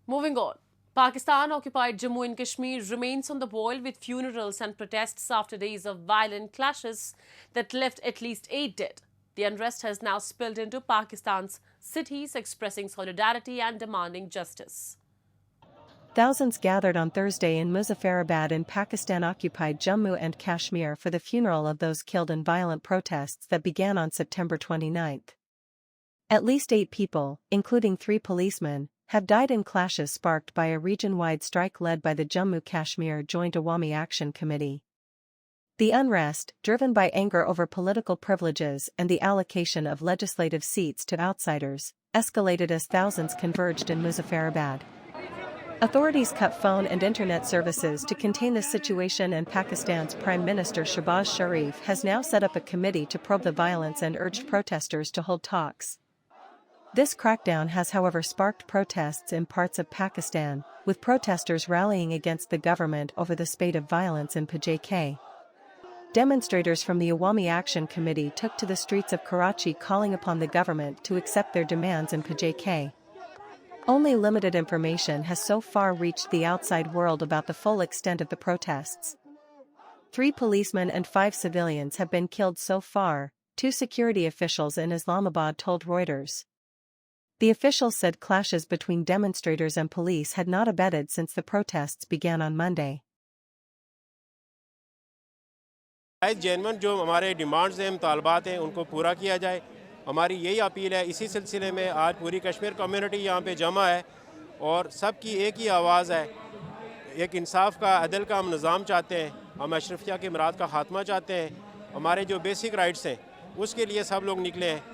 Moving on, Pakistan-occupied Jammu and Kashmir remains on the boil with funerals and protests after days of violent clashes that left at least 8 dead. The unrest has now spilled into Pakistan's cities, expressing solidarity and demanding justice. Thousands gathered on Thursday in Muzaffarabad in Pakistan-occupied Jammu and Kashmir for the funeral of those killed in violent protests that began on September 29. At least 8 people, including 3 policemen, have died in clashes sparked by a region-wide strike led by the Jammu Kashmir Joint Awami Action Committee. The unrest, driven by anger over political privileges and the allocation of legislative seats to outsiders, escalated as thousands converged in Muzaffarabad. Authorities cut phone and internet services to contain the situation, and Pakistan's Prime Minister Shehbaz Sharif has now set up a committee to probe the violence and urged protesters to hold talks. This crackdown has, however, sparked protests in parts of Pakistan, with protesters rallying against the government over the spate of violence in PoJK. Demonstrators from the Awami Action Committee took to the streets of Karachi calling upon the government to accept their demands in PoJK. Only limited information has so far reached the outside world about the full extent of the protests. 3 policemen and 5 civilians have been killed so far, 2 security officials in Islamabad told Reuters. The officials said clashes between demonstrators and police had not abated since the protests began on Monday. Genuine जो हमारे demands हैं, मुतालबात हैं, उनको पूरा किया जाए। हमारी यही अपील है। इसी सिलसिले में आज पूरी कश्मीर कम्युनिटी यहाँ पे जमा है और सबकी एक ही आवाज़ है। एक इंसाफ का, अदल का हम निज़ाम चाहते हैं। हम अशरफिया के मराद का ख़ात्मा चाहते हैं। हमारे जो बेसिक राइट्स हैं उसके लिए सब लोग निकले हैं।